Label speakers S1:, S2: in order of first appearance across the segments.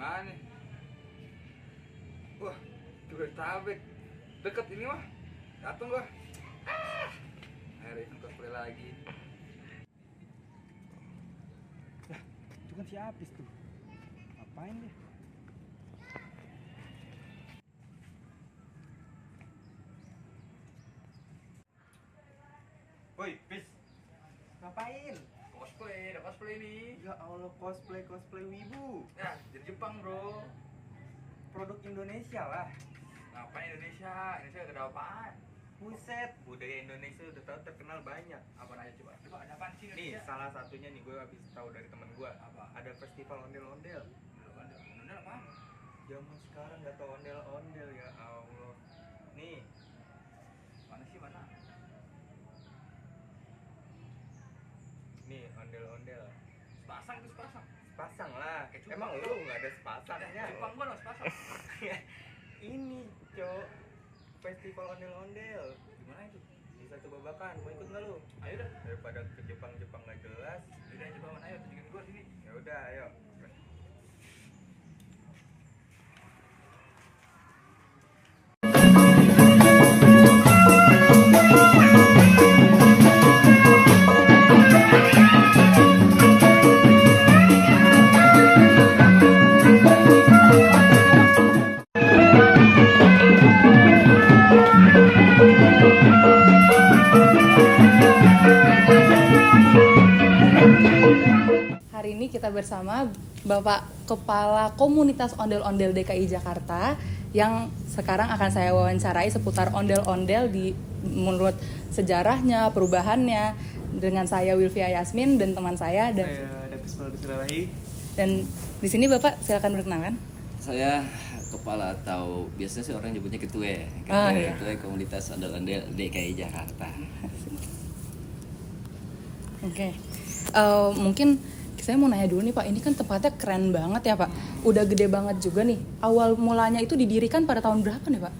S1: Mana? Wah, juga tabek. Deket ini mah. Datang gua. Hari ini cosplay lagi.
S2: Lah, itu kan si Apis tuh. Ngapain dia?
S1: Woi, Pis.
S2: Ngapain?
S1: Cosplay, ada cosplay nih.
S2: Ya Allah, cosplay wibu.
S1: Ya, dari Jepang, Bro.
S2: Produk Indonesia lah.
S1: Ngapain Indonesia? Indonesia ada apaan?
S2: Buset, budaya Indonesia udah tahu terkenal banyak.
S1: Apa aja coba? Coba ada apaan sih
S2: Nih,
S1: Indonesia?
S2: salah satunya nih gue habis tahu dari temen gue.
S1: Apa?
S2: Ada festival ondel-ondel.
S1: Ondel apaan?
S2: Zaman sekarang nggak tahu ondel-ondel, ya Allah. Nih,
S1: Mana sih mana?
S2: nih ondel-ondel.
S1: Sepasang itu sepasang.
S2: Sepasang lah.
S1: Kayak cupang.
S2: Emang lu nggak ada sepasangnya?
S1: Jepang gua sepasang.
S2: Ini, Cok. Festival ondel-ondel.
S1: Gimana itu?
S2: Di Satu Babakan. Mau ikut nggak lu?
S1: Ayo dah.
S2: Daripada ke Jepang nggak jelas.
S1: Udah coba mana ayo tunjukin gua sini.
S2: Ya udah, ayo.
S3: Hari ini kita bersama Bapak Kepala Komunitas Ondel-Ondel DKI Jakarta yang sekarang akan saya wawancarai seputar ondel-ondel di menurut sejarahnya, perubahannya dengan saya Wilvia Yasmin dan teman saya dan di sini Bapak silakan berkenalan.
S4: Saya kepala atau biasanya sih orang nyebutnya ketua
S3: iya.
S4: Ketua Komunitas Ondel-Ondel DKI Jakarta.
S3: Oke. Mungkin saya mau nanya dulu nih Pak, ini kan tempatnya keren banget ya Pak. Udah gede banget juga nih. Awal mulanya itu didirikan pada tahun berapa nih Pak?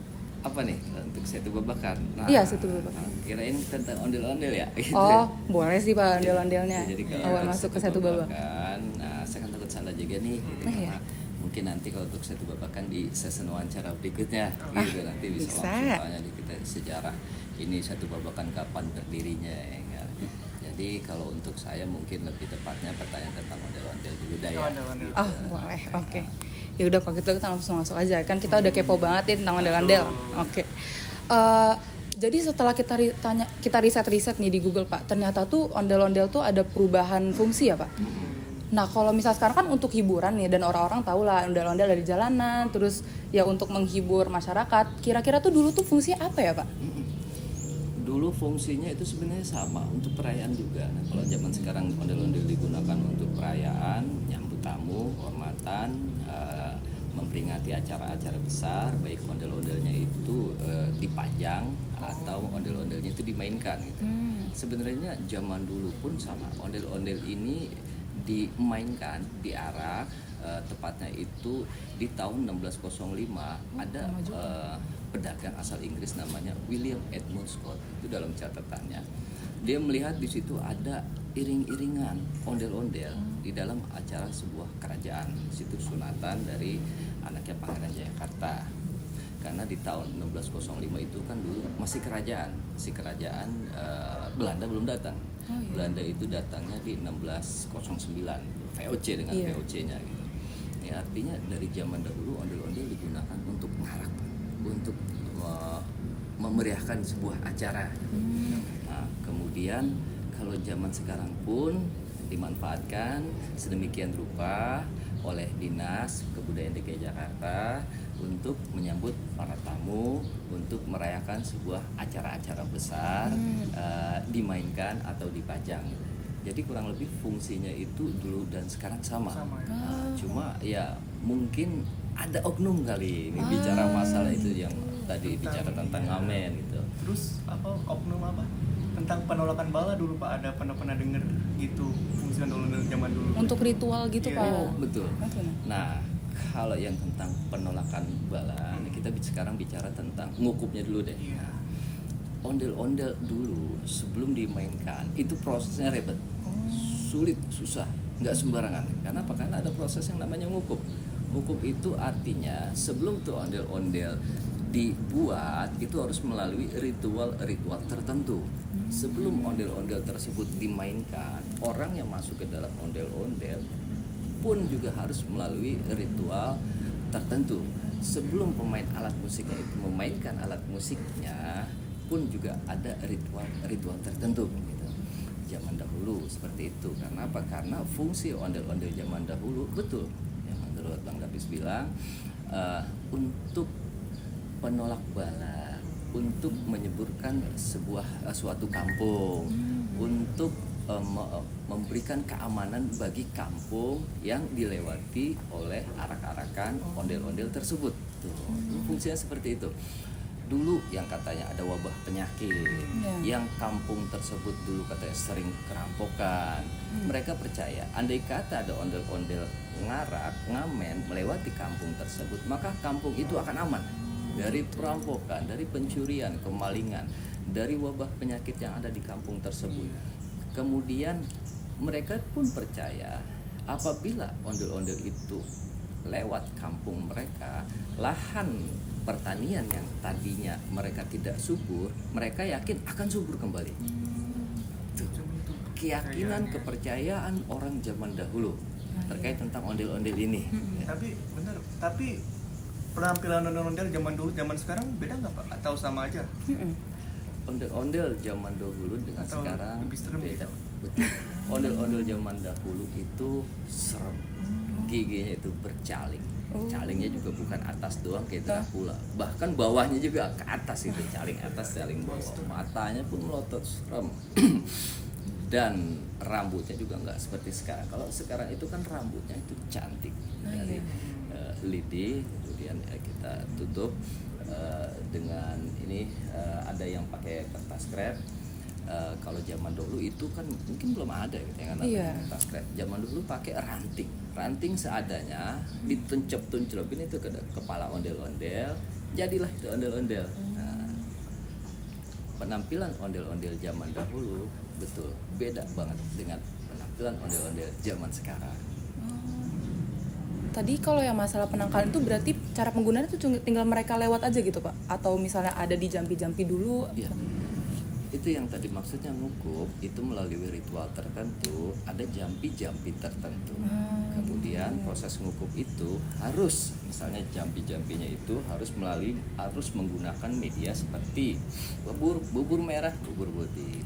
S4: Apa nih untuk Satu Babakan?
S3: Iya, Satu Babakan.
S4: Kirain tentang ondel-ondel ya. Gitu.
S3: Oh, boleh sih Pak ondel-ondelnya.
S4: Jadi kalau
S3: Awal
S4: untuk
S3: masuk ke Satu Babakan.
S4: nah saya kan takut salah juga nih. Gitu,
S3: Iya.
S4: Mungkin nanti kalau untuk Satu Babakan di season wawancara berikutnya, gitu nanti bisa
S3: bisa.
S4: langsung tanya di kita sejarah ini Satu Babakan kapan berdirinya. Ya, kan? Jadi kalau untuk saya mungkin lebih tepatnya pertanyaan tentang ondel-ondel dulu dah ya. Gitu.
S3: Oh, boleh. Oke. Ya udah kalau gitu kita langsung masuk aja. Kan kita udah kepo banget ya tentang ondel-ondel. Oke. Jadi setelah kita riset-riset nih di Google Pak, ternyata tuh ondel-ondel tuh ada perubahan fungsi ya Pak. Nah kalau misal sekarang kan untuk hiburan nih dan orang-orang tahu lah ondel-ondel dari jalanan, terus ya untuk menghibur masyarakat. Kira-kira tuh dulu tuh fungsi apa ya Pak?
S4: Dulu fungsinya itu sebenarnya sama untuk perayaan juga. Nah, kalau zaman sekarang ondel-ondel digunakan untuk perayaan, nyambut tamu, hormatan, memperingati acara-acara besar, baik ondel-ondelnya itu dipajang atau ondel-ondelnya itu dimainkan gitu. Sebenarnya zaman dulu pun sama, ondel-ondel ini dimainkan, diarak, tepatnya itu di tahun 1605 ada pedagang asal Inggris namanya William Edmund Scott. Itu dalam catatannya dia melihat di situ ada iring-iringan ondel-ondel di dalam acara sebuah kerajaan. Di situ sunatan dari anaknya Pangeran Jayakarta. Karena di tahun 1605 itu kan dulu masih kerajaan Belanda belum datang. Belanda itu datangnya di 1609 VOC dengan VOC-nya gitu. Ya, artinya dari zaman dahulu ondel-ondel digunakan untuk ngarak, untuk memeriahkan sebuah acara. Nah, kemudian kalau zaman sekarang pun dimanfaatkan sedemikian rupa oleh Dinas Kebudayaan DKI Jakarta untuk menyambut para tamu, untuk merayakan sebuah acara-acara besar, dimainkan atau dipajang. Jadi kurang lebih fungsinya itu dulu dan sekarang sama. Nah, cuma ya mungkin ada oknum kali ini bicara masalah itu yang tadi bicara tentang ngamen gitu.
S5: Terus apa oknum apa? Tentang penolakan bala dulu Pak, ada pernah denger gitu fungsi ondel-ondel zaman dulu.
S3: Untuk ritual gitu
S5: Iya.
S3: Pak.
S4: Oh, betul. Nah, kalau yang tentang penolakan bala, kita sekarang bicara tentang ngukupnya dulu deh.
S5: Iya.
S4: Ondel-ondel dulu sebelum dimainkan itu prosesnya ribet, sulit, susah, nggak sembarangan. Karena apa? Karena ada proses yang namanya ngukup. Ngukuf itu artinya sebelum tuh ondel-ondel dibuat itu harus melalui ritual-ritual tertentu. Sebelum ondel-ondel tersebut dimainkan, orang yang masuk ke dalam ondel-ondel pun juga harus melalui ritual tertentu. Sebelum pemain alat musiknya itu memainkan alat musiknya pun juga ada ritual tertentu gitu. Zaman dahulu seperti itu. Karena apa? Karena fungsi ondel-ondel zaman dahulu betul yang menurut Bang Davis bilang untuk penolak bala, untuk menyuburkan suatu kampung, untuk memberikan keamanan bagi kampung yang dilewati oleh arak-arakan ondel-ondel tersebut. Tuh, fungsinya seperti itu. Dulu yang katanya ada wabah penyakit, yang kampung tersebut dulu katanya sering kerampokan. Mereka percaya, andai kata ada ondel-ondel ngamen melewati kampung tersebut, maka kampung itu akan aman dari perampokan, dari pencurian, kemalingan, dari wabah penyakit yang ada di kampung tersebut. Kemudian mereka pun percaya apabila ondel-ondel itu lewat kampung mereka, lahan pertanian yang tadinya mereka tidak subur, mereka yakin akan subur kembali. Tuh, keyakinan, kepercayaan orang zaman dahulu terkait tentang ondel-ondel ini.
S5: Tapi penampilan ondel-ondel zaman dulu zaman sekarang beda nggak Pak? Atau sama aja?
S4: Ondel-ondel zaman dahulu dengan
S5: Atau
S4: sekarang
S5: lebih serem
S4: beda.
S5: gitu?
S4: Betul. Ondel-ondel zaman dahulu itu serem, giginya itu bercaling. Calingnya juga bukan atas doang kayak Dracula, bahkan bawahnya juga ke atas itu, caling atas, caling bawah. Matanya pun melotot, serem. Dan rambutnya juga nggak seperti sekarang. Kalau sekarang itu kan rambutnya itu cantik dari lidi, kemudian kita tutup dengan ini ada yang pakai kertas krep. Kalau zaman dulu itu kan mungkin belum ada gitu yang namanya kertas krep. Zaman dulu pakai ranting seadanya, dituncep-tuncepin itu ke kepala ondel-ondel, jadilah itu ondel-ondel. Nah, penampilan ondel-ondel zaman dahulu betul beda banget dengan penampilan ondel-ondel zaman sekarang.
S3: Tadi kalau yang masalah penangkalan itu berarti cara penggunaannya itu tinggal mereka lewat aja gitu Pak? Atau misalnya ada di jampi-jampi dulu?
S4: Iya. Itu yang tadi maksudnya ngukuf itu melalui ritual tertentu, ada jampi-jampi tertentu. Kemudian proses ngukuf itu harus misalnya jampi-jampinya itu harus menggunakan media seperti bubur merah, bubur putih.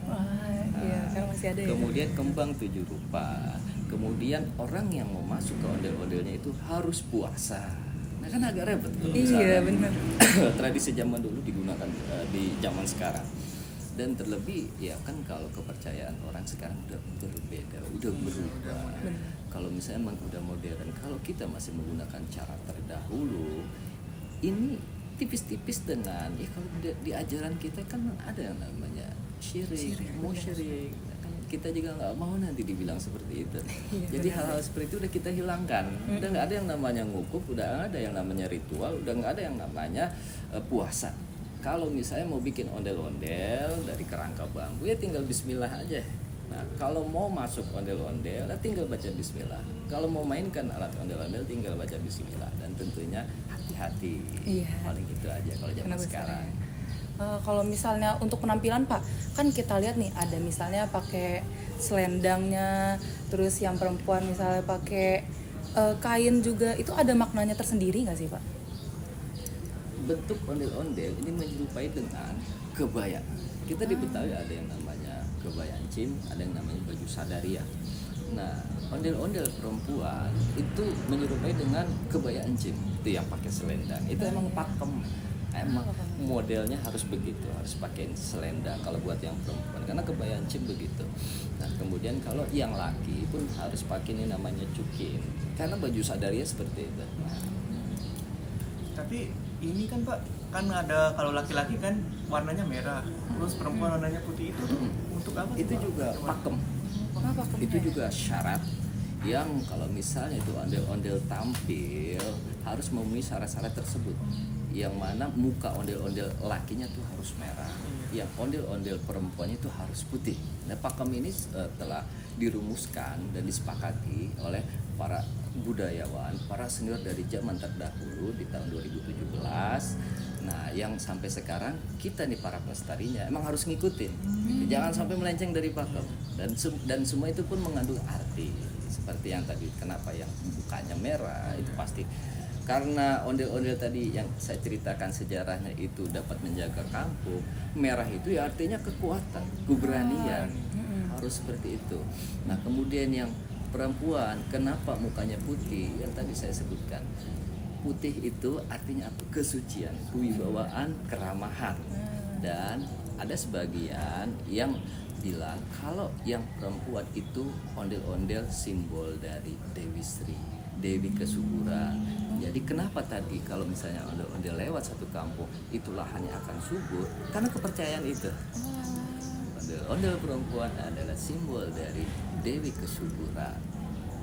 S3: Sekarang masih ada ya.
S4: Kemudian kembang 7 rupa. Kemudian orang yang mau masuk ke ondel-ondelnya itu harus puasa. Nah kan agak repot kalau
S3: Iya benar.
S4: tradisi zaman dulu digunakan di zaman sekarang. Dan terlebih ya kan kalau kepercayaan orang sekarang udah berbeda, udah berubah. Kalau misalnya udah modern, kalau kita masih menggunakan cara terdahulu, ini tipis-tipis dengan ya kalau di ajaran kita kan ada yang namanya syirik, musyrik. Kita juga nggak mau nanti dibilang seperti itu. Jadi hal-hal seperti itu udah kita hilangkan. Udah nggak ada yang namanya ngukuf, udah nggak ada yang namanya ritual, udah nggak ada yang namanya puasa. Kalau misalnya mau bikin ondel-ondel dari kerangka bambu ya tinggal bismillah aja. Nah kalau mau masuk ondel-ondel ya tinggal baca bismillah. Kalau mau mainkan alat ondel-ondel tinggal baca bismillah. Dan tentunya hati-hati. Paling gitu aja kalau zaman sekarang.
S3: Kalau misalnya untuk penampilan Pak, kan kita lihat nih ada misalnya pakai selendangnya, terus yang perempuan misalnya pakai kain juga, itu ada maknanya tersendiri nggak sih Pak?
S4: Bentuk ondel-ondel ini menyerupai dengan kebaya. Kita di Betawi ada yang namanya kebaya encim, ada yang namanya baju sadaria. Nah, ondel-ondel perempuan itu menyerupai dengan kebaya encim, itu yang pakai selendang. Itu emang pakem. Emang modelnya harus begitu, harus pakai selendang kalau buat yang perempuan karena kebaya encim begitu. Nah, kemudian kalau yang laki pun harus pakai ini namanya cukin. Karena baju sadaria seperti itu.
S5: Tapi ini kan Pak, kan ada kalau laki-laki kan warnanya merah, terus perempuan warnanya putih, itu tuh untuk apa?
S4: Itu juga pakem. Itu juga syarat yang kalau misalnya itu ondel-ondel tampil harus memenuhi syarat-syarat tersebut. Yang mana muka ondel-ondel lakinya tuh harus merah, yang ondel-ondel perempuannya itu harus putih. Nah pakem ini telah dirumuskan dan disepakati oleh para budayawan, para senior dari zaman terdahulu di tahun 2017. Nah, yang sampai sekarang kita nih para pelestarinya emang harus ngikutin. Jangan sampai melenceng dari pakem. Dan semua itu pun mengandung arti. Seperti yang tadi, kenapa yang mukanya merah itu pasti karena ondel-ondel tadi yang saya ceritakan sejarahnya itu dapat menjaga kampung. Merah itu ya artinya kekuatan, keberanian. Harus seperti itu. Nah, kemudian yang perempuan, kenapa mukanya putih? Yang tadi saya sebutkan. Putih itu artinya apa? Kesucian, kewibawaan, keramahan. Dan ada sebagian yang bilang kalau yang perempuan itu ondel-ondel simbol dari Dewi Sri, Dewi Kesuburan. Jadi kenapa tadi kalau misalnya ondel-ondel lewat satu kampung itu lahannya akan subur? Karena kepercayaan itu. Ondel-ondel perempuan adalah simbol dari Dewi Kesuburan.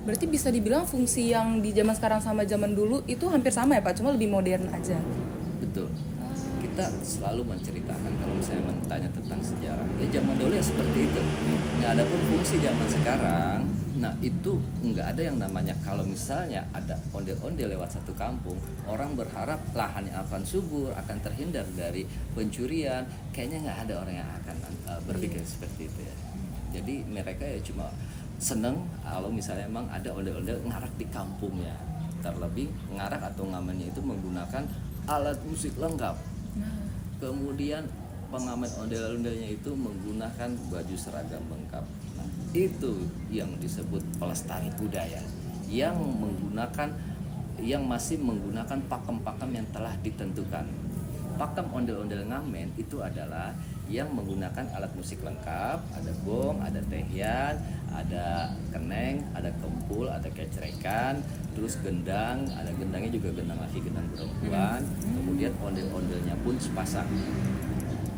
S3: Berarti bisa dibilang fungsi yang di zaman sekarang sama zaman dulu itu hampir sama ya Pak, cuma lebih modern aja.
S4: Betul. Kita selalu menceritakan kalau misalnya bertanya tentang sejarah. Ya zaman dulu ya seperti itu. Nah, ada pun fungsi zaman sekarang, nah itu nggak ada yang namanya kalau misalnya ada ondel-ondel lewat satu kampung, orang berharap lahannya akan subur, akan terhindar dari pencurian. Kayaknya nggak ada orang yang akan berpikir seperti itu ya. Jadi mereka ya cuma seneng kalau misalnya emang ada ondel-ondel ngarak di kampungnya. Terlebih ngarak atau ngamennya itu menggunakan alat musik lengkap. Kemudian pengamen ondel-ondelnya itu menggunakan baju seragam lengkap. Nah, itu yang disebut pelestari budaya yang masih menggunakan pakem-pakem yang telah ditentukan. Pakem ondel-ondel ngamen itu adalah yang menggunakan alat musik lengkap, ada gong, ada tehian, ada keneng, ada kempul, ada kecrekan, terus gendang, ada gendangnya juga gendang laki, gendang perempuan, kemudian ondel-ondelnya pun sepasang.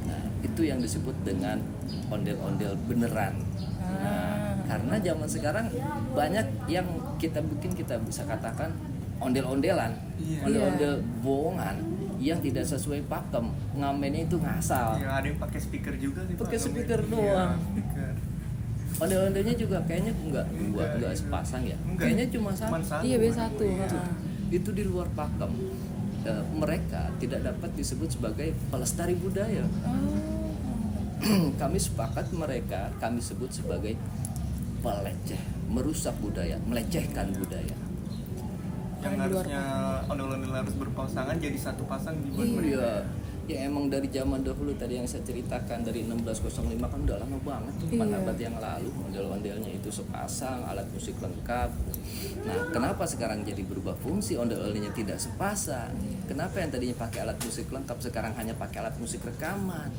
S4: Nah, itu yang disebut dengan ondel-ondel beneran. Nah, karena zaman sekarang banyak yang kita bisa katakan ondel-ondelan, ondel-ondel bohongan yang tidak sesuai pakem, ngamennya itu ngasal.
S5: Ya, ada yang pakai speaker juga sih.
S4: Pakai
S5: Pak.
S4: speaker
S5: Iya,
S4: doang.
S5: speaker.
S4: Ondel-ondelnya juga kayaknya enggak sepasang ya.
S5: Enggak.
S4: Kayaknya cuma satu.
S3: Iya, B1.
S5: Iya.
S4: Itu di luar pakem. Mereka tidak dapat disebut sebagai pelestari budaya. Kami sepakat kami sebut sebagai peleceh, merusak budaya, melecehkan budaya.
S5: Yang harusnya ondel-ondel harus berpasangan jadi satu pasang dibuat mereka.
S4: Iya. Ya emang dari zaman dahulu tadi yang saya ceritakan dari 1605 kan udah lama banget tuh, 4 abad yang lalu ondel-ondelnya itu sepasang, alat musik lengkap. Nah, kenapa sekarang jadi berubah fungsi ondel-ondelnya tidak sepasang? Kenapa yang tadinya pakai alat musik lengkap sekarang hanya pakai alat musik rekaman?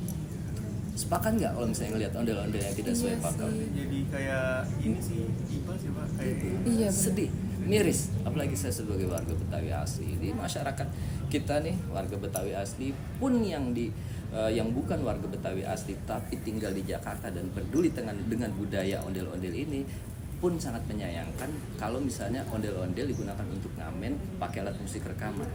S4: Sepakat nggak kalau misalnya ngelihat ondel-ondel yang tidak sesuai pakem?
S5: Jadi kayak ini sih tiba sih Pak kayak
S3: Iya,
S4: Sedih, miris. Apalagi saya sebagai warga Betawi asli di masyarakat kita nih, warga Betawi asli pun yang bukan warga Betawi asli tapi tinggal di Jakarta dan peduli dengan budaya ondel-ondel ini pun sangat menyayangkan kalau misalnya ondel-ondel digunakan untuk ngamen pakai alat musik rekaman.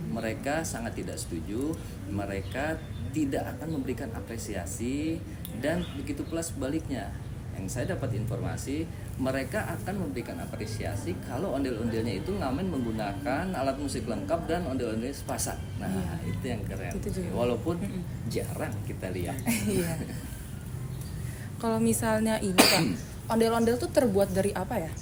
S4: Mereka sangat tidak setuju, mereka tidak akan memberikan apresiasi, dan begitu pula sebaliknya. Yang saya dapat informasi, mereka akan memberikan apresiasi kalau ondel-ondelnya itu ngamen menggunakan alat musik lengkap dan ondel-ondel sepasang. Nah, itu yang keren.
S3: Itu juga.
S4: Walaupun jarang kita lihat.
S3: Iya. Kalau misalnya ini Pak, ondel-ondel tuh terbuat dari apa ya?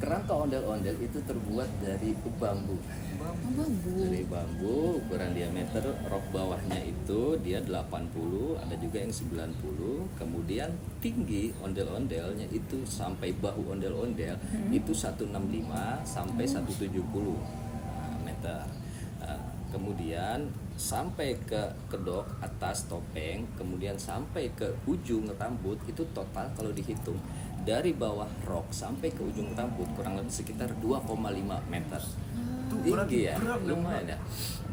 S4: Kerangka ondel-ondel itu terbuat dari bambu.
S3: Bambu.
S4: Dari bambu, ukuran diameter rok bawahnya itu dia 80, ada juga yang 90. Kemudian tinggi ondel-ondelnya itu sampai bahu ondel-ondel itu 165 sampai 170 meter. Kemudian sampai ke kedok atas topeng, kemudian sampai ke ujung rambut itu total kalau dihitung dari bawah rok sampai ke ujung rambut kurang lebih sekitar 2,5 meter. Tinggi ya, lumayan ya.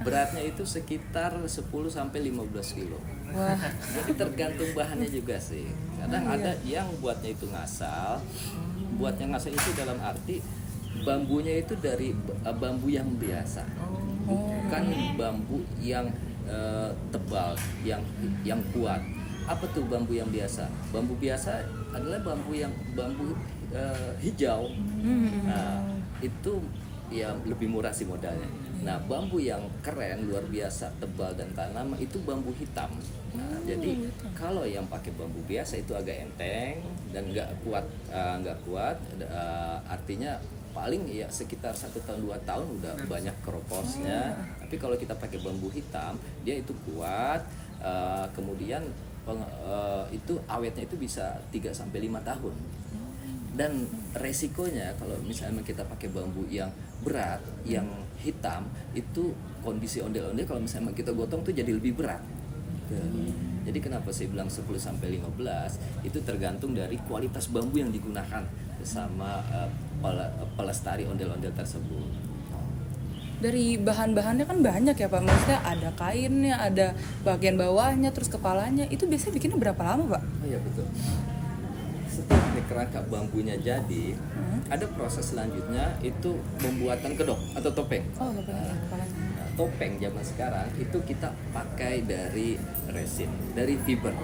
S4: Beratnya itu sekitar 10 sampai 15 kilo.
S3: Wah.
S4: Jadi tergantung bahannya juga sih. Kadang ada yang buatnya itu ngasal. Buatnya ngasal itu dalam arti bambunya itu dari bambu yang biasa. Bukan bambu yang tebal, yang kuat. Apa tuh bambu yang biasa? Bambu biasa adalah bambu hijau. Nah, itu ya lebih murah sih modalnya. Nah, bambu yang keren luar biasa tebal dan tahan lama itu bambu hitam. Nah, jadi kalau yang pakai bambu biasa itu agak enteng dan nggak kuat, artinya paling ya sekitar 1 tahun 2 tahun udah banyak keroposnya. Tapi kalau kita pakai bambu hitam dia itu kuat, kemudian itu awetnya itu bisa 3-5 tahun. Dan resikonya kalau misalnya kita pakai bambu yang berat, yang hitam, itu kondisi ondel-ondel kalau misalnya kita gotong tuh jadi lebih berat. Jadi kenapa saya bilang 10-15 itu tergantung dari kualitas bambu yang digunakan sama pelestari ondel-ondel tersebut.
S3: Dari bahan-bahannya kan banyak ya Pak, maksudnya ada kainnya, ada bagian bawahnya, terus kepalanya, itu biasanya bikinnya berapa lama Pak?
S4: Oh iya betul. Setelah kerangka bambunya jadi, ada proses selanjutnya itu pembuatan kedok atau topeng.
S3: Oh, kepalanya.
S4: Nah, topeng zaman sekarang itu kita pakai dari resin, dari fiber.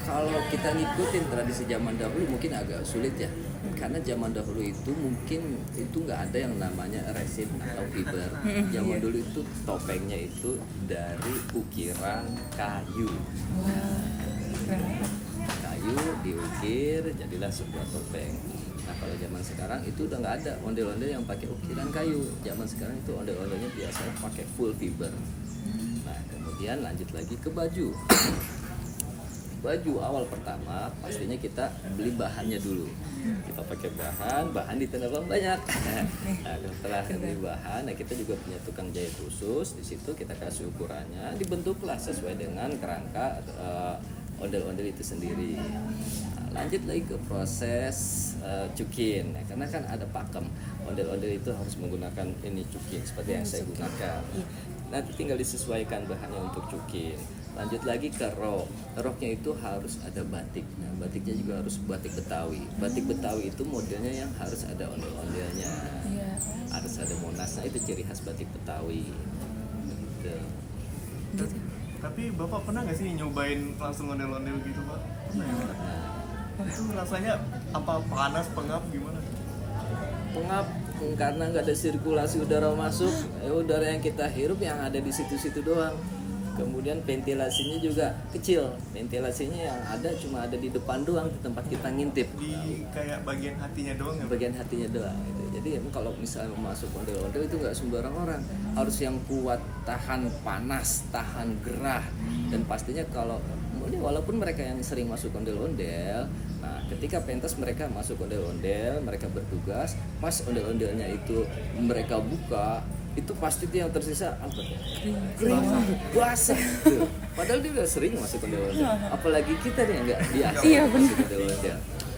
S4: Kalau kita ngikutin tradisi zaman dahulu mungkin agak sulit ya, karena zaman dahulu itu mungkin itu nggak ada yang namanya resin atau fiber. Zaman dulu itu topengnya itu dari ukiran kayu. Kayu diukir jadilah sebuah topeng. Nah kalau zaman sekarang itu udah nggak ada ondel-ondel yang pakai ukiran kayu. Zaman sekarang itu ondel-ondelnya biasanya pakai full fiber. Nah kemudian lanjut lagi ke baju. Baju awal pertama pastinya kita beli bahannya dulu. Kita pakai bahan di Tanah Abang banyak. Nah setelah beli bahan, nah kita juga punya tukang jahit khusus. Di situ kita kasih ukurannya, dibentuklah sesuai dengan kerangka ondel-ondel itu sendiri. Nah, lanjut lagi ke proses cukin, ya, karena kan ada pakem. Ondel-ondel itu harus menggunakan ini cukin seperti yang saya gunakan. Nanti tinggal disesuaikan bahannya untuk cukin. Lanjut lagi ke rok. Roknya itu harus ada batik. Nah, batiknya juga harus batik Betawi. Batik Betawi itu modelnya yang harus ada ondel-ondelnya. Harus ada monasnya, itu ciri khas batik Betawi. Gitu.
S5: Tapi Bapak pernah nggak sih nyobain langsung ondel-ondel gitu Pak? Pernah ya Pak? Itu rasanya apa, panas, pengap, gimana?
S4: Pengap karena nggak ada sirkulasi udara masuk, udara yang kita hirup yang ada di situ-situ doang. Kemudian ventilasinya juga kecil, ventilasinya yang ada cuma ada di depan doang, di tempat kita ngintip.
S5: Di kayak bagian hatinya doang ya?
S4: Bagian hatinya doang gitu. Jadi kalau misalnya masuk ondel-ondel itu nggak sembarang orang, harus yang kuat, tahan panas, tahan gerah, dan pastinya kalau walaupun mereka yang sering masuk ondel-ondel, nah ketika pentas mereka masuk ondel-ondel, mereka bertugas, pas ondel-ondelnya itu mereka buka, itu pasti tuh yang tersisa apa tuh? Kering, basah tuh. Padahal dia udah sering masuk ondel-ondel. Apalagi kita nih nggak biasa masuk ondel-ondel.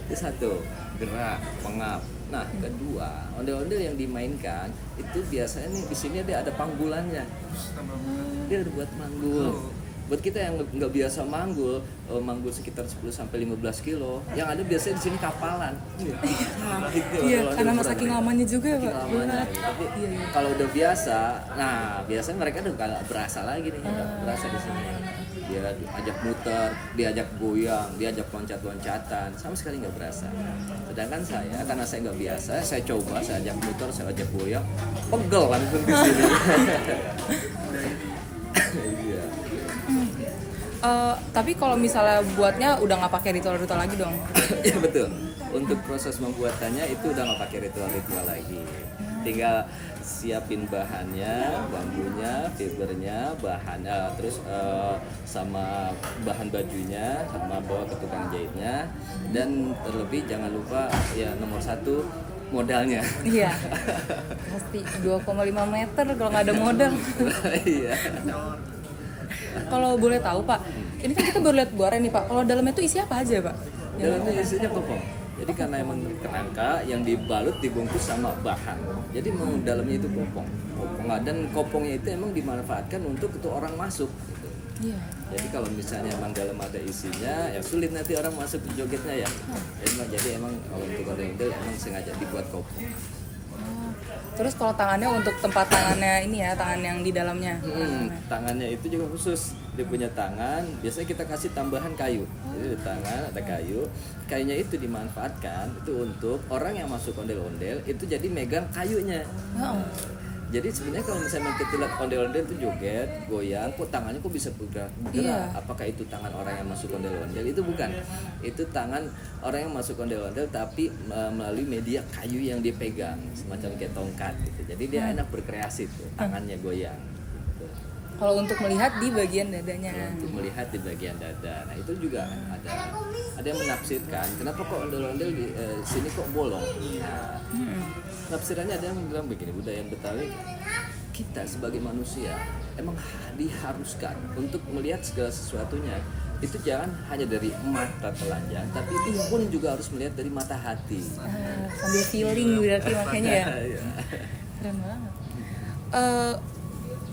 S4: Itu satu, gerak, pengap. Nah, kedua, ondel-ondel yang dimainkan itu biasanya nih di sini dia ada panggulannya. Dia udah buat manggul. Buat kita yang nggak biasa manggul sekitar 10-15 kilo, yang ada biasanya di sini kapalan.
S3: Iya, karena saking lamanya juga Pak.
S4: Tapi kalau udah biasa, nah biasanya mereka udah nggak berasa lagi nih, nggak berasa di sini. Dia ajak muter, diajak goyang, diajak loncat-loncatan, sama sekali nggak berasa. Sedangkan saya, karena saya nggak biasa, saya coba, saya ajak muter, saya ajak goyang, pegel langsung di sini. Iya.
S3: Tapi kalau misalnya buatnya udah nggak pakai ritual-ritual lagi dong?
S4: Ya betul. Untuk proses pembuatannya itu udah nggak pakai ritual-ritual lagi. Tinggal siapin bahannya, bambunya, fibernya, bahannya, terus sama bahan bajunya, sama bawa ke tukang jahitnya, dan terlebih jangan lupa ya nomor 1 modalnya.
S3: Iya. Pasti 2,5 meter kalau nggak ada modal.
S4: Iya.
S3: Kalau boleh tahu Pak, ini kan kita baru lihat buahnya nih Pak. Kalau dalamnya itu isi apa aja Pak?
S4: Dalamnya isinya kopong. Jadi karena emang kerangka yang dibalut dibungkus sama bahan. Jadi memang dalamnya itu kopong. Dan kopongnya itu emang dimanfaatkan untuk itu orang masuk. Gitu.
S3: Iya.
S4: Jadi kalau misalnya emang dalam ada isinya, ya sulit nanti orang masuk ke jogetnya ya. Jadi emang kalau untuk ondel-ondel emang sengaja dibuat kopong.
S3: Terus kalau tangannya untuk tempat tangannya ini ya, tangan yang di dalamnya.
S4: Tangannya itu juga khusus. Dia punya tangan, biasanya kita kasih tambahan kayu. Jadi di tangan ada kayu, kayunya itu dimanfaatkan itu untuk orang yang masuk ondel-ondel itu jadi megang kayunya. Jadi sebenarnya kalau misalnya kita lihat ondel-ondel itu joget, goyang, kok tangannya kok bisa bergerak?
S3: Iya.
S4: Apakah itu tangan orang yang masuk ondel-ondel? Itu bukan. Itu tangan orang yang masuk ondel-ondel tapi melalui media kayu yang dia pegang, semacam kayak tongkat gitu. Jadi dia enak berkreasi tuh, tangannya goyang. Gitu.
S3: Kalau untuk melihat di bagian dadanya.
S4: Untuk melihat di bagian dada. Nah itu juga ada yang menafsirkan kenapa kok ondel-ondel di sini kok bolong. Nah, tafsirannya ada yang bilang begini, budaya Betawi kita sebagai manusia emang diharuskan untuk melihat segala sesuatunya itu jangan hanya dari mata telanjang, tapi itu pun juga harus melihat dari mata hati.
S3: Sambil feeling berarti makanya ya.
S4: Iya.
S3: Keren banget.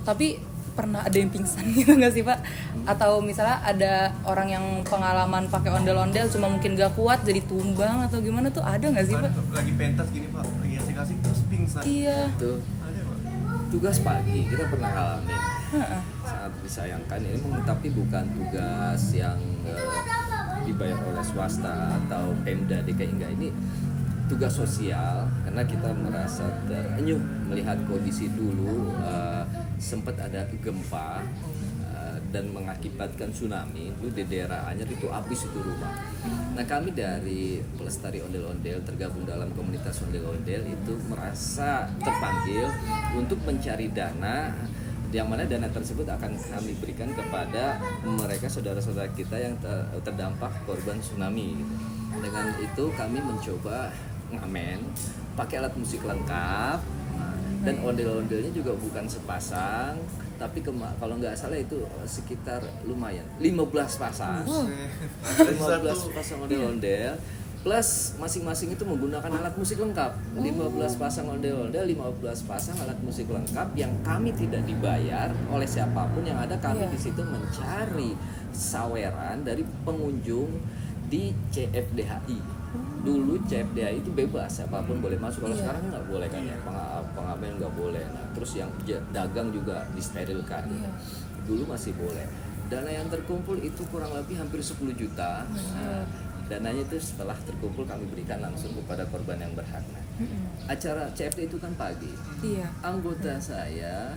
S3: Tapi pernah ada yang pingsan gitu nggak sih Pak? Atau misalnya ada orang yang pengalaman pakai ondel-ondel cuma mungkin gak kuat jadi tumbang atau gimana tuh ada nggak sih Pak?
S5: Lagi pentas gini Pak, lagi asik-asik terus pingsan.
S3: Iya.
S4: Itu
S5: Ada Pak.
S4: tugas pagi kita pernah ngalamin. Sangat disayangkan ini tapi bukan tugas yang dibayar oleh swasta atau Pemda DKI, enggak, ini tugas sosial karena kita merasa terenyuh melihat kondisi dulu sempat ada gempa dan mengakibatkan tsunami itu di daerah Anyer itu habis itu rumah. Nah kami dari Pelestari Ondel-Ondel tergabung dalam komunitas ondel-ondel itu merasa terpanggil untuk mencari dana yang mana dana tersebut akan kami berikan kepada mereka saudara-saudara kita yang terdampak korban tsunami gitu. Dengan itu kami mencoba ngamen pakai alat musik lengkap dan ondel-ondelnya juga bukan sepasang tapi kalau nggak salah itu sekitar lumayan 15 pasang 15 pasang ondel-ondel plus masing-masing itu menggunakan alat musik lengkap 15 pasang ondel-ondel 15 pasang alat musik lengkap yang kami tidak dibayar oleh siapapun yang ada kami di situ mencari saweran dari pengunjung di CFDHI. Dulu CFDHI itu bebas, siapapun boleh masuk. Kalau sekarang nggak boleh kan ya, pengamen nggak boleh. Nah, terus yang dagang juga disterilkan. Dulu masih boleh. Dana yang terkumpul itu kurang lebih hampir 10 juta. Nah, dananya itu setelah terkumpul kami berikan langsung kepada korban yang berhak. Acara CFD itu kan pagi.
S3: Iya.
S4: Anggota saya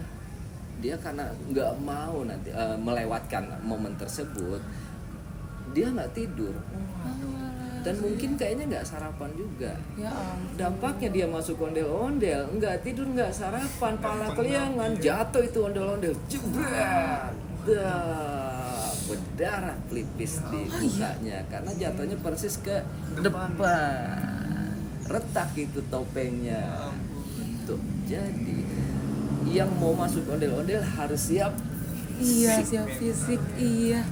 S4: dia karena nggak mau nanti melewatkan momen tersebut, dia nggak tidur. Dan mungkin kayaknya nggak sarapan juga.
S3: Ya
S4: Dampaknya dia masuk ondel-ondel, nggak tidur, nggak sarapan, pala keliangan, jatuh itu ondel-ondel, jebret, berdarah pelipis di mukanya karena jatuhnya persis ke depan, retak itu topengnya. Tuh, jadi yang mau masuk ondel-ondel harus siap.
S3: Iya, siap fisik, iya.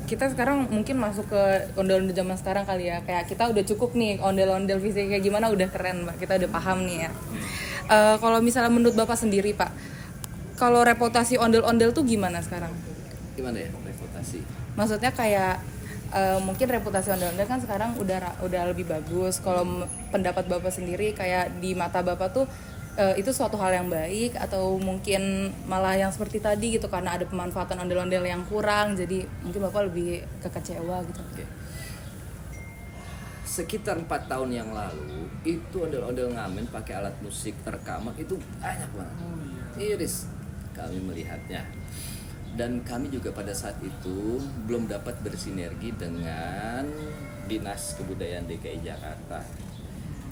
S3: Kita sekarang mungkin masuk ke ondel-ondel zaman sekarang kali ya. Kayak kita udah cukup nih ondel-ondel fisik kayak gimana udah keren Mbak. Kita udah paham nih ya. Kalau misalnya menurut Bapak sendiri Pak, kalau reputasi ondel-ondel tuh gimana sekarang?
S4: Gimana ya reputasi?
S3: Maksudnya kayak mungkin reputasi ondel-ondel kan sekarang udah lebih bagus. Kalau pendapat Bapak sendiri kayak di mata Bapak tuh itu suatu hal yang baik atau mungkin malah yang seperti tadi gitu karena ada pemanfaatan ondel-ondel yang kurang jadi mungkin Bapak lebih kekecewa gitu.
S4: Oke. Sekitar 4 tahun yang lalu itu ondel-ondel ngamen pakai alat musik rekaman itu banyak banget. Iris kami melihatnya. Dan kami juga pada saat itu belum dapat bersinergi dengan Dinas Kebudayaan DKI Jakarta.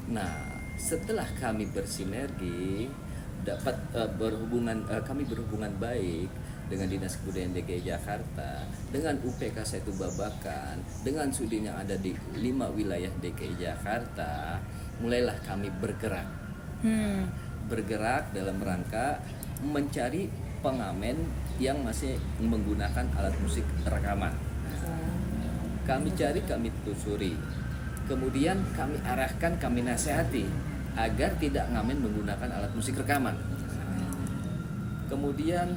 S4: Nah, setelah kami bersinergi dapat kami berhubungan baik dengan Dinas Kebudayaan DKI Jakarta, dengan UPK Setu Babakan, dengan Sudin yang ada di 5 wilayah DKI Jakarta, mulailah kami bergerak. Bergerak dalam rangka mencari pengamen yang masih menggunakan alat musik rekaman. Kami cari, kami telusuri. Kemudian kami arahkan, kami nasihati agar tidak ngamen menggunakan alat musik rekaman. Kemudian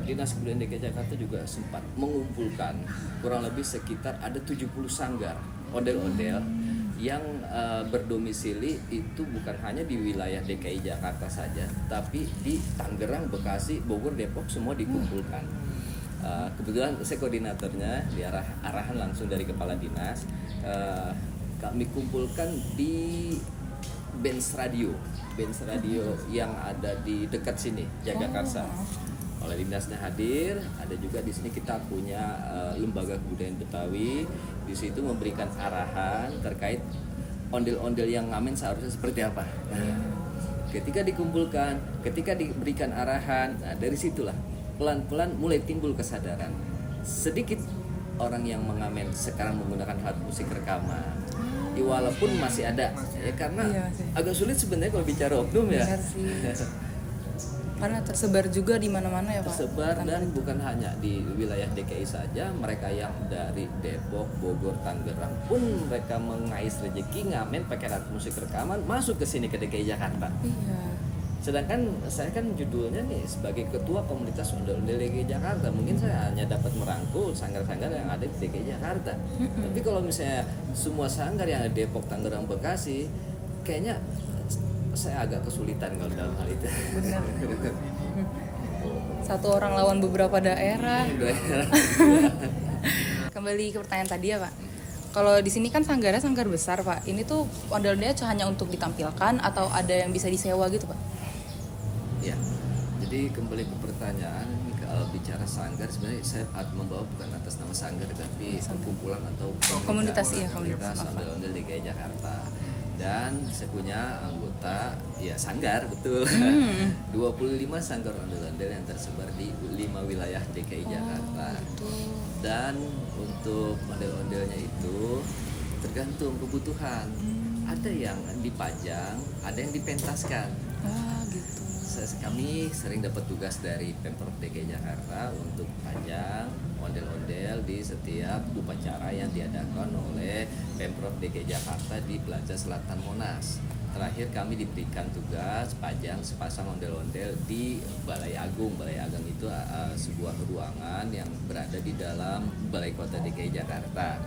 S4: Dinas Kebudayaan DKI Jakarta juga sempat mengumpulkan kurang lebih sekitar ada 70 sanggar ondel-ondel yang berdomisili itu bukan hanya di wilayah DKI Jakarta saja, tapi di Tangerang, Bekasi, Bogor, Depok semua dikumpulkan. Kebetulan saya koordinatornya, arahan langsung dari kepala dinas. Kami kumpulkan di Benz Radio yang ada di dekat sini, Jagakarsa. Oleh dinasnya hadir, ada juga di sini kita punya lembaga kebudayaan Betawi. Di situ memberikan arahan terkait ondel-ondel yang ngamen seharusnya seperti apa. Nah, ketika dikumpulkan, ketika diberikan arahan, nah dari situlah pelan-pelan mulai timbul kesadaran. Sedikit orang yang mengamen sekarang menggunakan alat musik rekaman. Ya, walaupun masih ada, ya karena agak sulit sebenarnya kalau bicara oknum ya.
S3: Benar sih. Karena tersebar juga di mana-mana ya Pak.
S4: Tersebar dan bukan hanya di wilayah DKI saja, mereka yang dari Depok, Bogor, Tangerang pun mereka mengais rezeki ngamen pakai alat musik rekaman masuk ke sini ke DKI Jakarta.
S3: Iya.
S4: Sedangkan saya kan judulnya nih sebagai ketua komunitas ondel-ondel DKI Jakarta, mungkin saya hanya dapat merangkul sanggar-sanggar yang ada di DKI Jakarta. Tapi kalau misalnya semua sanggar yang ada di Depok, Tangerang, Bekasi, kayaknya saya agak kesulitan kalau dalam hal itu.
S3: Benar. Satu orang lawan beberapa daerah. Kembali ke pertanyaan tadi ya Pak. Kalau di sini kan sanggarnya sanggar besar Pak. Ini tuh ondel-ondelnya hanya untuk ditampilkan atau ada yang bisa disewa gitu Pak?
S4: Ya. Jadi kembali ke pertanyaan, kalau bicara sanggar sebenarnya saya membawa bukan atas nama sanggar tapi perkumpulan atau
S3: komunitas
S4: komunitas ondel-ondel DKI Jakarta. Dan saya punya anggota ya sanggar betul 25 sanggar ondel-ondel yang tersebar di 5 wilayah DKI Jakarta. Dan untuk ondel-ondelnya itu tergantung kebutuhan. Ada yang dipajang, ada yang dipentaskan.
S3: Gitu.
S4: Kami sering dapat tugas dari Pemprov DKI Jakarta untuk pajang ondel-ondel di setiap upacara yang diadakan oleh Pemprov DKI Jakarta di Plaza Selatan Monas. Terakhir kami diberikan tugas pajang sepasang ondel-ondel di Balai Agung. Balai Agung itu sebuah ruangan yang berada di dalam Balai Kota DKI Jakarta.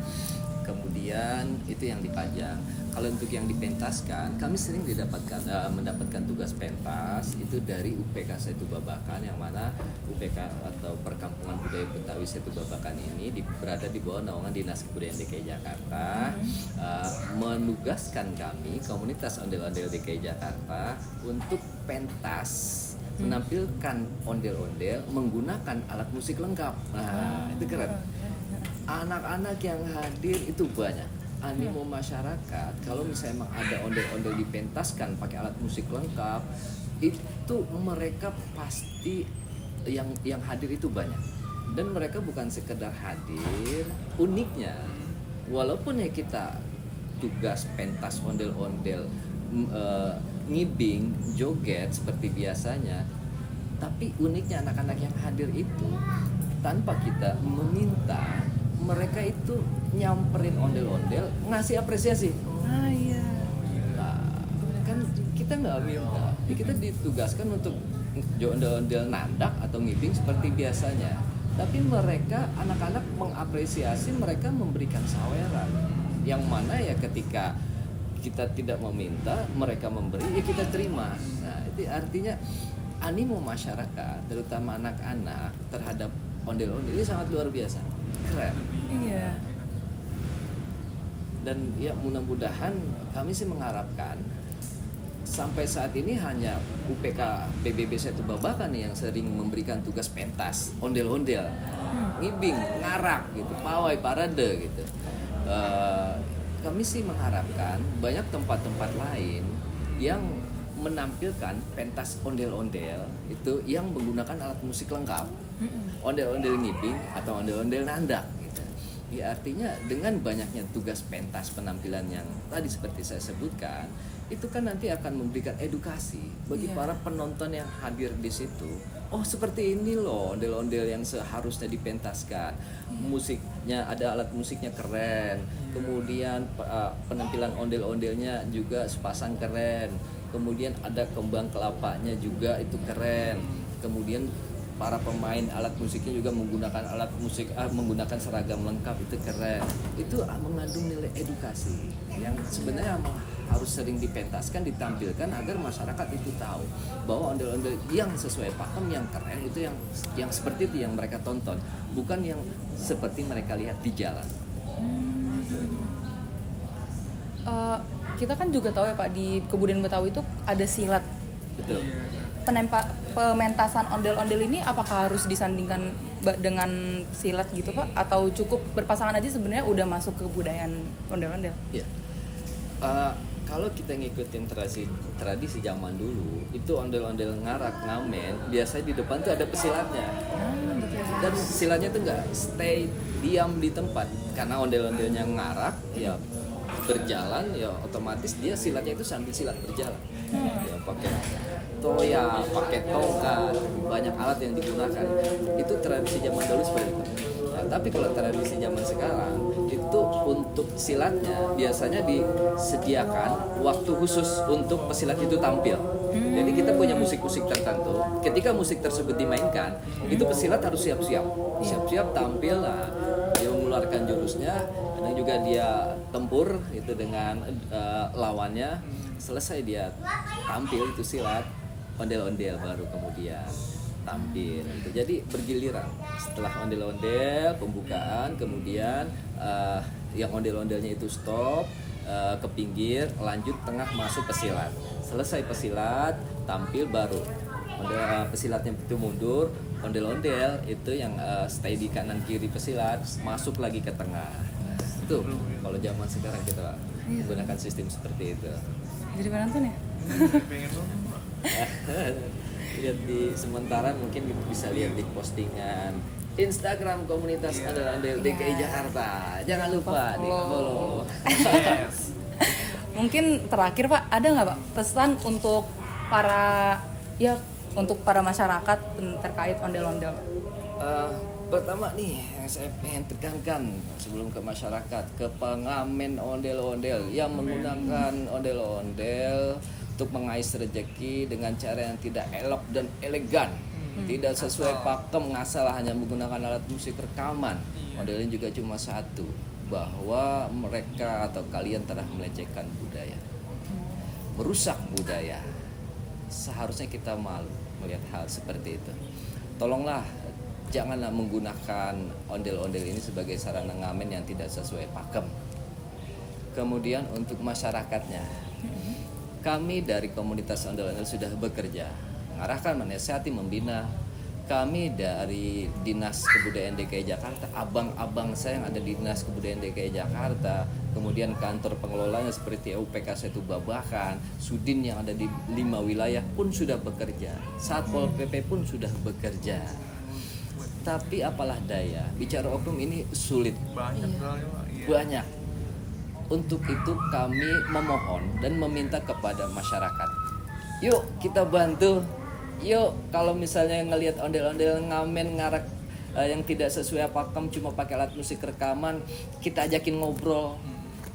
S4: Kemudian itu yang dipajang. Kalau untuk yang dipentaskan, kami sering mendapatkan tugas pentas itu dari UPK Setu Babakan, yang mana UPK atau Perkampungan Budaya Betawi Setu Babakan ini berada di bawah naungan Dinas Kebudayaan DKI Jakarta, menugaskan kami komunitas ondel-ondel DKI Jakarta untuk pentas, menampilkan ondel-ondel menggunakan alat musik lengkap. Nah, itu keren. Anak-anak yang hadir itu banyak. Animo masyarakat kalau misalnya memang ada ondel-ondel dipentaskan pakai alat musik lengkap, itu mereka pasti yang hadir itu banyak. Dan mereka bukan sekedar hadir, uniknya walaupun ya kita tugas pentas ondel-ondel ngibing, joget seperti biasanya, tapi uniknya anak-anak yang hadir itu tanpa kita meminta, mereka itu nyamperin ondel-ondel, ngasih apresiasi.
S3: Iya.
S4: Nah, kan kita nggak minta, kita ditugaskan untuk ondel-ondel nandak atau ngibing seperti biasanya. Tapi mereka, anak-anak mengapresiasi, mereka memberikan saweran. Yang mana ya ketika kita tidak meminta, mereka memberi, ya kita terima. Nah, itu artinya animo masyarakat, terutama anak-anak terhadap ondel-ondel ini sangat luar biasa. Keren.
S3: Iya.
S4: Dan ya mudah-mudahan kami sih mengharapkan sampai saat ini hanya UPK PBB Setu Babakan yang sering memberikan tugas pentas ondel-ondel, ngibing, ngarak gitu, pawai, parade gitu. Kami sih mengharapkan banyak tempat-tempat lain yang menampilkan pentas ondel-ondel itu yang menggunakan alat musik lengkap, ondel-ondel ngibing atau ondel-ondel nandak gitu. Ya artinya dengan banyaknya tugas pentas penampilan yang tadi seperti saya sebutkan, itu kan nanti akan memberikan edukasi bagi para penonton yang hadir di situ. Oh seperti ini loh ondel-ondel yang seharusnya dipentaskan. Musiknya ada, alat musiknya keren. Kemudian penampilan ondel-ondelnya juga sepasang keren. Kemudian ada kembang kelapanya juga itu keren. Kemudian para pemain alat musiknya juga menggunakan alat musik, menggunakan seragam lengkap, itu keren. Itu mengandung nilai edukasi yang sebenarnya harus sering dipentaskan, ditampilkan agar masyarakat itu tahu bahwa ondel-ondel yang sesuai pakem, yang keren itu yang seperti itu yang mereka tonton, bukan yang seperti mereka lihat di jalan.
S3: Kita kan juga tahu ya Pak, di kebudayaan Betawi itu ada silat.
S4: Betul.
S3: Pementasan ondel-ondel ini apakah harus disandingkan dengan silat gitu Pak? Atau cukup berpasangan aja sebenarnya udah masuk ke kebudayaan ondel-ondel?
S4: Ya. Kalau kita ngikutin tradisi zaman dulu, itu ondel-ondel ngarak, ngamen, biasanya di depan tuh ada pesilatnya. Dan silatnya tuh nggak stay diam di tempat, karena ondel-ondelnya ngarak, ya berjalan, ya otomatis dia silatnya itu sambil silat berjalan. Ya pakai toya, pakai tongkat, banyak alat yang digunakan. Itu tradisi zaman dulu seperti itu. Nah, tapi kalau tradisi zaman sekarang itu untuk silatnya biasanya disediakan waktu khusus untuk pesilat itu tampil. Jadi kita punya musik-musik tertentu. Ketika musik tersebut dimainkan, itu pesilat harus siap-siap tampil. Nah, dia mengeluarkan jurusnya, dan juga dia tempur itu dengan lawannya. Selesai dia tampil itu silat, ondel-ondel baru kemudian tampil gitu. Jadi bergiliran, setelah ondel-ondel pembukaan, kemudian yang ondel-ondelnya itu stop, ke pinggir, lanjut tengah, masuk pesilat. Selesai pesilat, tampil baru pesilatnya itu mundur, ondel-ondel itu yang stay di kanan kiri pesilat, masuk lagi ke tengah. Itu kalau zaman sekarang kita menggunakan sistem seperti itu.
S3: Jadi penonton ya?
S5: Pengen nonton.
S4: Lihat di sementara mungkin bisa lihat di postingan Instagram komunitas ondel-ondel DKI Jakarta. Jangan lupa di follow.
S3: Mungkin terakhir Pak, ada nggak Pak pesan untuk para masyarakat terkait ondel-ondel?
S4: Pertama nih yang saya pengen tekankan sebelum ke masyarakat, ke pengamen ondel-ondel yang menggunakan ondel-ondel untuk mengais rezeki dengan cara yang tidak elok dan elegan, tidak sesuai pakem, ngasal hanya menggunakan alat musik rekaman. Modelnya juga cuma satu, bahwa mereka atau kalian telah melecehkan budaya, merusak budaya. Seharusnya kita malu melihat hal seperti itu. Tolonglah janganlah menggunakan ondel-ondel ini sebagai sarana ngamen yang tidak sesuai pakem. Kemudian untuk masyarakatnya, kami dari komunitas ondel-ondel sudah bekerja, mengarahkan, menasihati, membina. Kami dari Dinas Kebudayaan DKI Jakarta, abang-abang saya yang ada di Dinas Kebudayaan DKI Jakarta, kemudian kantor pengelolanya seperti UPK Setu Babakan, Sudin yang ada di 5 wilayah pun sudah bekerja, Satpol PP pun sudah bekerja. Tapi apalah daya, bicara oknum ini sulit.
S5: Banyak soalnya, Pak. Iya.
S4: Banyak. Untuk itu kami memohon dan meminta kepada masyarakat, yuk kita bantu. Yuk kalau misalnya ngelihat ondel-ondel ngamen ngarak yang tidak sesuai pakem, cuma pakai alat musik rekaman, kita ajakin ngobrol,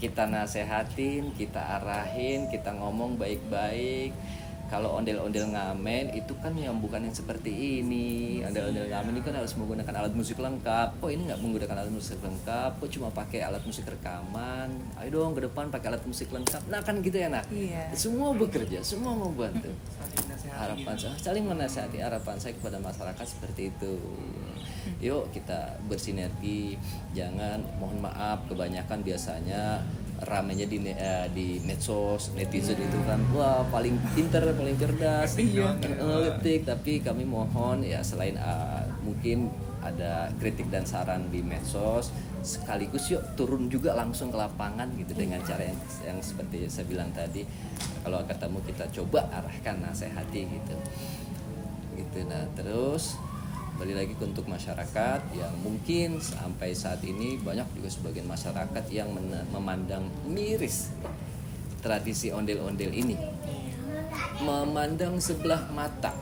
S4: kita nasehatin, kita arahin, kita ngomong baik-baik. Kalau ondel-ondel ngamen itu kan yang bukan yang seperti ini. Ondel-ondel ngamen ini kan harus menggunakan alat musik lengkap. Kok ini nggak menggunakan alat musik lengkap? Kok cuma pakai alat musik rekaman? Ayo dong ke depan pakai alat musik lengkap. Nah kan gitu ya nak.
S3: Iya.
S4: Semua bekerja, semua membantu.
S5: Saling nasihati
S4: Harapan saya saling menasihati, harapan saya kepada masyarakat seperti itu. Yuk kita bersinergi. Jangan, mohon maaf, kebanyakan biasanya ramenya di medsos, netizen itu kan wah paling pinter, paling cerdas, analitik. Tapi kami mohon ya selain mungkin ada kritik dan saran di medsos, sekaligus yuk turun juga langsung ke lapangan gitu dengan cara yang seperti saya bilang tadi. Kalau ketemu kita coba arahkan, nasihati gitu. Nah terus balik lagi untuk masyarakat yang mungkin sampai saat ini banyak juga sebagian masyarakat yang memandang miris tradisi ondel-ondel ini, memandang sebelah mata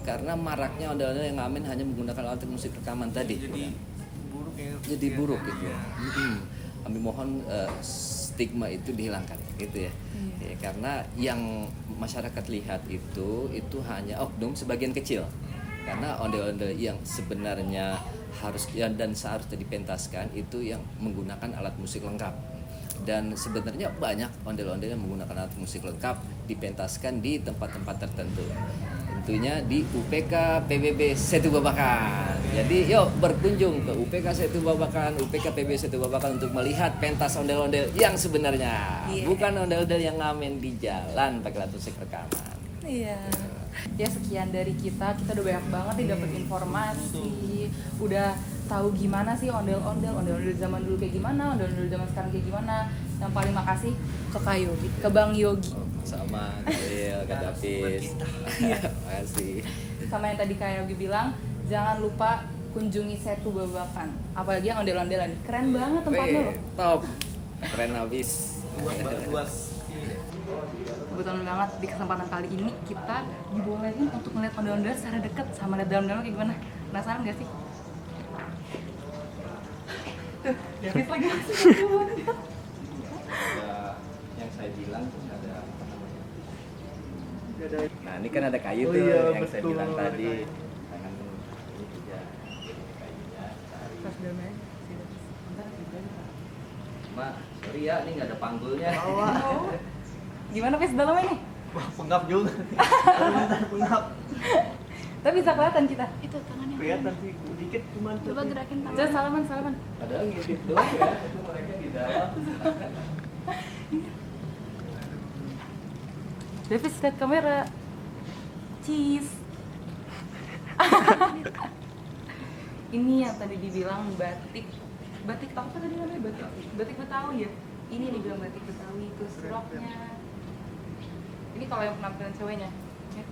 S4: karena maraknya ondel-ondel yang ngamen hanya menggunakan alat musik rekaman tadi. Jadi buruk gitu. Kami mohon stigma itu dihilangkan gitu ya. Ya, karena yang masyarakat lihat itu hanya oknum sebagian kecil. Karena ondel-ondel yang sebenarnya harus dan seharusnya dipentaskan itu yang menggunakan alat musik lengkap. Dan sebenarnya banyak ondel-ondel yang menggunakan alat musik lengkap dipentaskan di tempat-tempat tertentu. Tentunya di UPK PBB Setu Babakan. Jadi yuk berkunjung ke UPK Setu Babakan, UPK PBB Setu Babakan untuk melihat pentas ondel-ondel yang sebenarnya. Bukan ondel-ondel yang ngamen di jalan pakai alat musik rekaman.
S3: Iya. Ya sekian dari kita udah banyak banget nih dapat informasi, udah tahu gimana sih ondel-ondel zaman dulu kayak gimana, ondel-ondel zaman sekarang kayak gimana. Yang paling makasih ke Kak Yogi, ke Bang Yogi.
S4: Sama Kak Davis. Makasih.
S3: Sama yang tadi Kak Yogi bilang, jangan lupa kunjungi Setu Babakan. Apalagi yang ondel-ondelan. Keren banget tempatnya loh.
S4: Top. Keren habis.
S5: luas.
S3: Kebetulan banget di kesempatan kali ini kita dibolehin untuk melihat ondel-ondel secara dekat sama lihat dalam-dalam kayak gimana. Penasaran gak sih? Tuh, Davis lagi masih ondel-ondel.
S4: Yang saya bilang tuh ada apa namanya? Nah, ini kan ada kayu tuh yang saya bilang tadi. Tangan ini juga kayunya.
S3: Pas dalamnya sih Davis. Bentar juga.
S4: Ma, sorry ya, ini nggak ada panggulnya.
S3: Oh. Gimana Fis dalamnya nih?
S5: Wah, pengap juga. Pengap.
S3: Tapi bisa kelihatan kita.
S6: Itu tangannya
S5: Kelihatan sih dikit cuman.
S6: coba gerakin
S3: Coba
S6: tangan.
S3: salaman.
S4: Padahal ngintip doang ya, itu mereka di dalam.
S3: Davis lihat kamera. Cheese. Ini yang tadi dibilang batik apa tadi namanya? Batik Betawi ya? Ini yang dibilang batik Betawi, terus roknya. Ini kalau yang penampilan ceweknya ya.